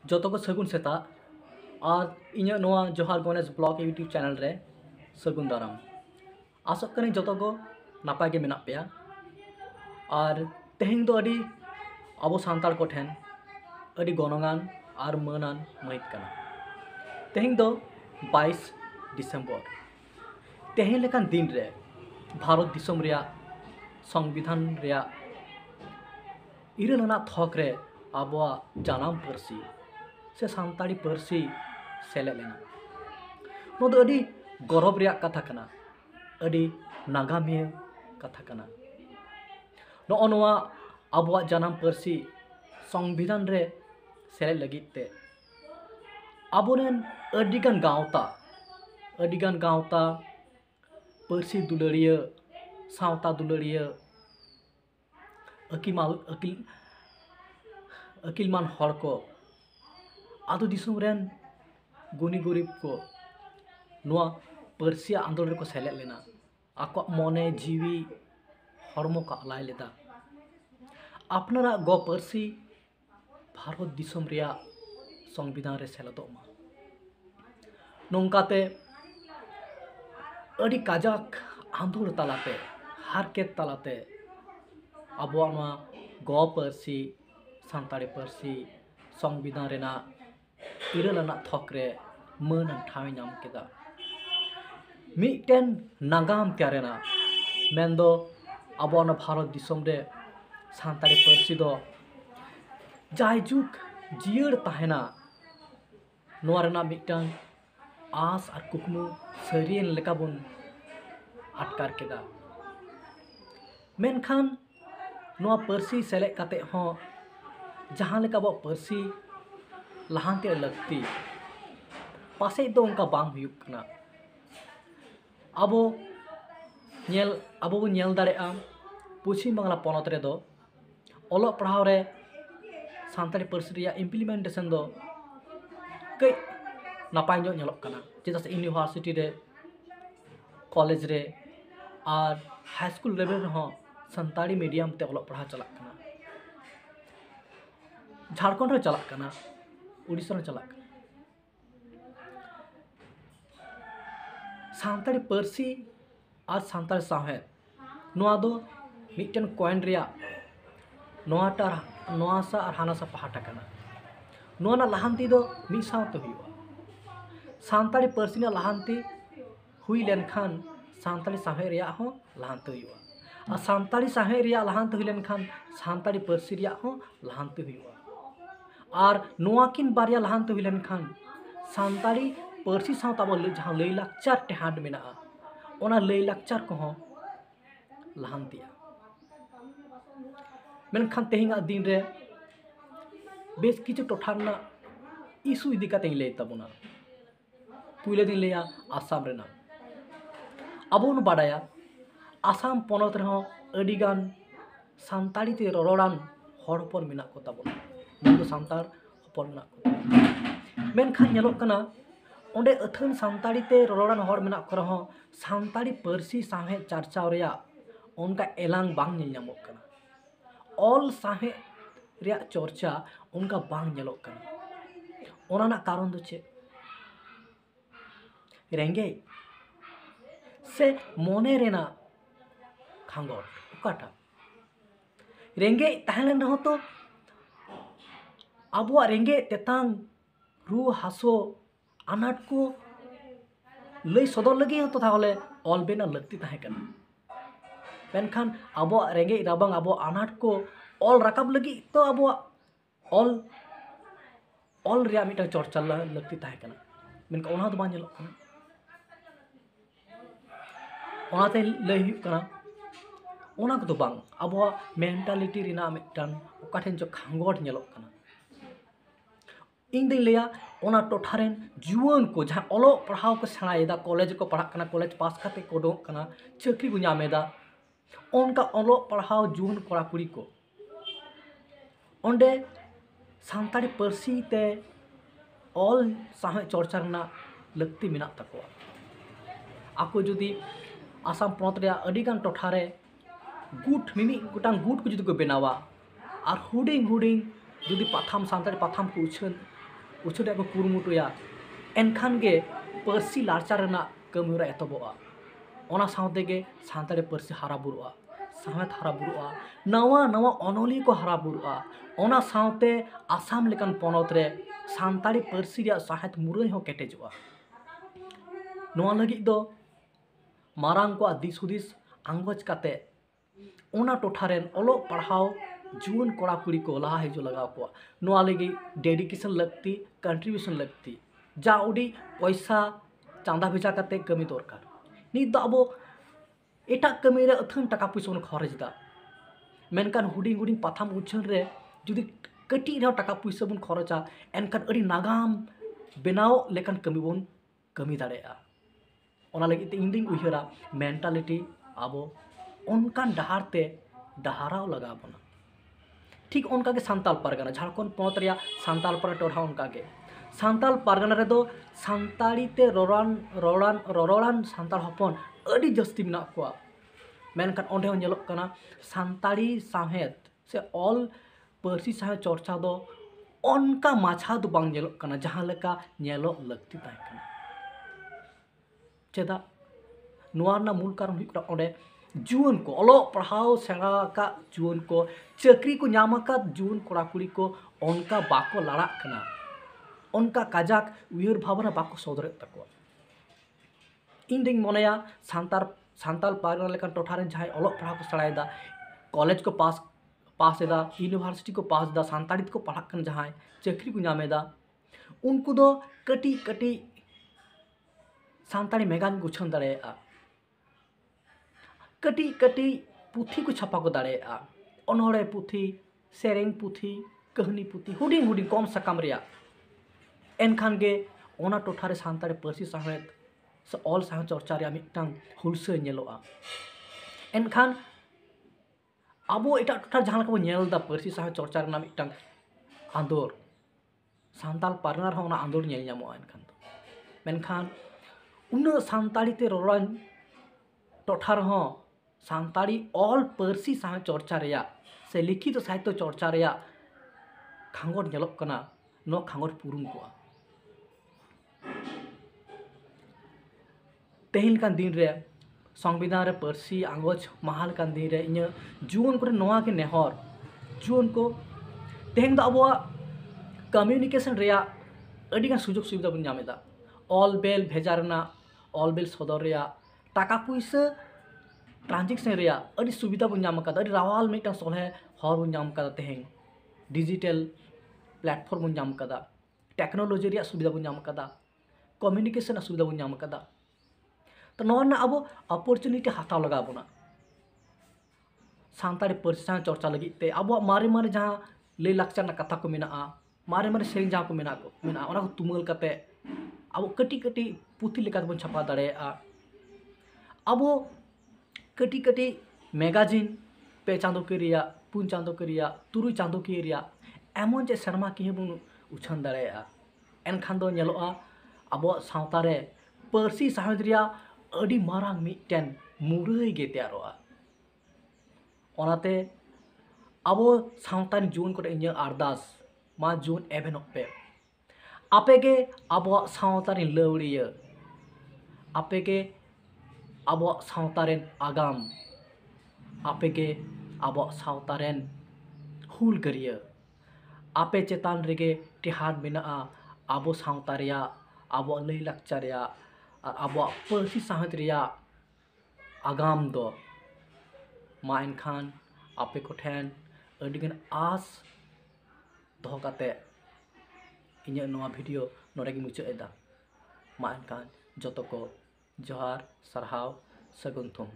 जो को सगुन सेता और इन जोहार गणेश ब्लॉग यूट्यूब चैनल रे सगुन दाराम आसोग करें जो को नापाय के मेना पेया और तेहें दो अडी अब सानतार को ठेन अडी गनगान और मानान महित कना तेहें दो 22 दिसंबर तेहें लेकान दिन रे भारत दिसम रिया संविधान रिया इरल थक रे अब जानाम पार्सी से सानताड़ी पार्सी सेले लेना नो दो अडी गौरव रिया कथा कना अडी नागामिया कथा कना नो नोआ अब जानाम पार्सी संविधान रे सेले लगिते अबोरेन अडिगान गावता पार्सी दुलारिया सावता दुलारिया अकिलमान हर को आदो दिसुम रेन गुनी गुरीब को नुआ पार्सिया आंदोलन को सेलेद लेना आको मने जीवी हरमो का अलाय लेदा अपनारा गो पार्सी भारत दिसुम रिया संविधान रे सेलेदोमा नोंकाते अडी काजाक आंदोलन तालाते हारकेत तालाते अबुआ गो पार्सी सानताड़ी पार्सी संविधान रेना इरलना थकरे मान ठावे नाम केदा मिटेन नागाम त्यारेना मेंदो अबुआ भारत दिसम रे सानताड़ी पार्सी दो जायजुग जियर ताहेना नोआ रेना मिटन आस और कुकमु सरियन लेका बुन अटकार केदा मेनखान नोआ पार्सी सेले काते हो जहाँ लेका बो पार्सी लहांते लगती पासे दो उनका बांग हुयुक कना अबो नेल दारे पश्चिम बांगला पनत रे दो ओलो पढ़ाव रे सानताड़ी पार्सी रिया इम्प्लीमेंटेशन दो कई नापाय जो नेलोक कना चेदा से यूनिवर्सिटी रे कॉलेज रे और हाई स्कूल लेवल रे सानताड़ी मीडियम ते ओलो पढ़ा चलक कना झारखंड रे चलक कना उड़ीसा रे चलक कना सानताड़ी पार्सी और सानताड़ी साहेब नोआ दो मिटन कॉइन रिया नोआसा और हानासा पहाटा कना नोआ ना लहांती दो मी सावते हुआ सानताड़ी पार्सी ना लहांती हुई लेनखान सानताड़ी साहेब रिया हो लहांती हुआ और सानताड़ी साहेब रिया लहांती हुई लेनखान सानताड़ी पार्सी रिया हो लहांती हुआ और नोआकिन बारिया लहांती हुई लेनखान सानताड़ी पार्सी सावता बो जहाँ लई लाकचार टेहाड मेना ओना लई लाकचार को हो लहांतिया मेनखान तेहिंगा दिन रे बेस किछु टोठारना इशू इदी काते लई तबना पुइले दिन लेया आसाम रेना अबोन बाडाया आसाम पनत रे अडिगान सानताड़ी ते ररोड़ान हर पर मेना को ताबना मेन सानताड़ हपन मेना को मेनखान नेलोक कना ओंडे अथन सानताड़ी ते ररोड़ान हर मेना को रहो सानताड़ी पार्सी साहेब चर्चा रेया उनका एलांग बांग नेल नामोक कना ऑल साहेब रिया चर्चा उनका बांग नेलोक कना ओना ना कारण दो चे रेंगे से मोने रेना खांगोट उकाटा रेंगे ताहलेन रहो तो अबुआ रेंगे तेतांग रू हासो अनाट को लई सदर लगी तो ताहले ऑल बेना लगती ताहे कना मेनखान अब रेंगे राबांग अब अनाट को ऑल रकाब लगी तो अब ऑल रिया मिटा चर्चा लगती ताहे कना मेनका ओना दो बां नेलोक कना ओनाते लई हुयुक कना ओना को बांग अब मेंटालिटी रिना मिटन ओकाठेन जो खांगोट नेलोक कना इन दिन लिया ओना टोठारेन जुआन को जहाँ ओलो पढ़ाव को सेणायेदा कॉलेज को पढ़ा कना कॉलेज पास करते को उडोक कना चाकरी को नामेदा उनका ओलो पढ़ाव जुआन कोड़ा कुड़ी को ओंडे सानताड़ी पार्सी ते ऑल साहे चर्चा रना लगती मेना तको आको जुदी आसाम पनत रे अडिगान टोठारे गुट मिमी गोटां गुट को जुदी को बेनावा और हुडिंग हुडिंग जुदी पाथाम सानताड़ी पाथाम को उछान उछल को कुरुमुटुया एनखान गे पार्सी लाचार कमिरा एतबा ओना सावते गे सानताड़ी पार्सी हारा बुरुआ सावत हारा बुरुआ नवा नवा अनोली को हारा बुरुआ ओना सावते आसाम लेकान पनत रे सानताड़ी पार्सी रे साहत मुरई हो केटेजोआ नवा लगी दो मारांग को दिस हुदिस आंगोज काते ओना टोठारेन ओलो पढ़ाओ जुन कोड़ा कुड़ी को लहा हिजो लगा को नवा लगी डेडिकेशन लगती कंट्रीब्यूशन लगती जा उडी पैसा चांदा भेजा काते कमी दरकार नित दो अबो एटा कमी रे अथन टाका पैसा बन खरच दा मेनकान हुडिंग हुडिंग पाथाम उछल रे जुदी कटी रे टाका पैसा बन खरचा एनकान अड़ी नागाम बनाओ लेकान कमी बन कमी दाड़ेया ओना लगी ते इंदिंग उहिरा मेंटालिटी आबो उनकान डहारते डहाराव लगा बना ठीक उनका के सांताल पारगाना झारखंड पनत रिया सांताल पारा टोठा उनका के सांताल पारगाना रे दो सांताड़ी ते रोरान सांताल हपन अड़ी जस्ती मिना कोआ मेनकान ओंडे हो नेलोक कना सांताड़ी साहेत से ऑल पार्सी साहे चर्चा दो उनका माछा दो बांग नेलोक कना जहां लेका नेलो लगती ताय कना चेदा नुआरना मूल कारण हुई ओंडे जुन को ओलो पढ़ाओ सेड़ा का जुन को चक्री को नाम का जुन कोड़ा कुड़ी को उनका बाको लड़ा कना उनका काजाक उयर भावना बाको सदर तको इन दिंग मोनेया सांताल पारगना लेकान टोठारे जहां ओलो पढ़ा को सड़ायदा कॉलेज को पास एदा यूनिवर्सिटी को पास दा सांताड़ी को पढ़ा कन जहां चक्री को नामेदा उनको दो कटी कटी सांताड़ी मेगान गुछन दाड़ेया कटी कटी पुथी को छापा को दाड़ेया अनहड़े पुथी सेरेंग पुथी कहानी पुथी हुडिंग हुडिंग कम सकाम रिया एनखान गे ओना टोठारे सांताड़ी पार्सी साहेत से ऑल साहे चर्चा रिया मिटांग हुलसे नेलोआ एनखान आबो एटा टोठा जहां लका बो नेलदा पार्सी साहे चर्चा रना मिटांग आंदोर सांताल पारगना रहा आंदोर नेल ᱧᱟᱢᱚᱜᱼᱟ एनखान दो मेनखान उन्ना सांताड़ी ते रोरान टोठा रहा सांताड़ी ऑल पार्सी साहे चर्चा रिया से लिखित साहित्य चर्चा रिया खांगोर नेलोक कना नो खांगोर पुरुम को तेहिन कान दिन रे संविधान रे पार्सी आंगोज महाल कान दिन रे इन जुन को नवा के नेहर जुन को तेहिन दा अबो कम्युनिकेशन रिया अडिगान सुजोग सुविधा बन नामेदा ऑल बेल भेजारना ऑल बेल सदर रिया टाका पैसा ट्रांजेक्शन रिया अड़ी सुविधा बन नाम का अड़ी रावाल मिटन सोलहे हर बन नाम का तेहें डिजिटल प्लेटफॉर्म बन नाम का टेक्नोलॉजी रिया सुविधा बन नाम का कम्युनिकेशन सुविधा बन नाम का तो नोना अब अपॉर्चुनिटी हाथाव लगा बना सांताड़ी पार्सी साहे चर्चा लगी ते अब मारे मारे जहां ले लाक्चर ना कथा को मेना मारे मारे सेरिंग जहां को मेना ओना को तुमल काते अब कटी कटी पुथी लेका बन छापा दाड़ेया अब कटी कटी मैगजीन पे चांदो के रिया पुन चांदो के रिया तुरुई चांदो के रिया एमन जे शर्मा की बन उछन दाड़ेया एनखान दो नेलोआ अब सावता रे पार्सी साहेद रिया अड़ी मारांग मिटन मुरई गे तैयारोआ ओनाते अब सावतान जुन को इन अरदास मा जुन एभेनोक पे आपेगे अब सावतान लवड़िया आपेगे अब सावतारेन आगाम आपेगे अब सावतारेन हुलगरिया आपे चेतान रेगे टिहार मेना अब सावता रिया अब लई लाक्चर रिया अब पार्सी साहेत रिया आगाम दो मा एनखान आपे को ठेन अडिगन आस दो काते इन्या नवा वीडियो नोडे गे मुचाद एदा मा एनखान जतो को जोहार सारहाव सगुन थुम।